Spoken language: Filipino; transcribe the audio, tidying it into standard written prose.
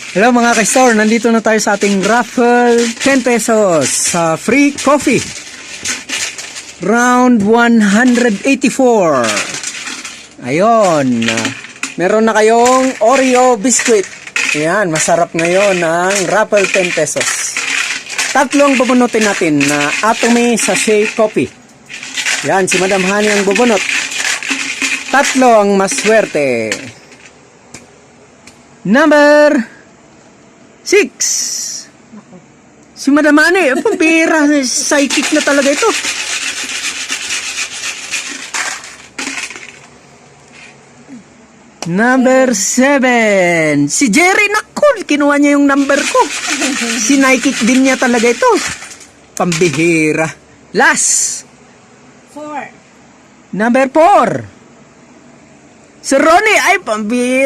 Hello mga ka-store, nandito na tayo sa ating raffle 10 pesos sa free coffee. Round 184. Ayun. Meron na kayong Oreo biscuit. Ayan, masarap ngayon ang raffle 10 pesos. Tatlong bubunutin natin na Atomy Sachet Coffee. Yan, si Madam Honey ang bubunot. Tatlo ang maswerte. Number 6. Si Madam Honey, pambira, psychic na talaga ito. Number 7. Si Jerry, nakul, kinuha niya yung number ko. Sinaikick din niya talaga ito. Pambihira. Last. 4. Number 4. Si Ronnie, ay pambihira.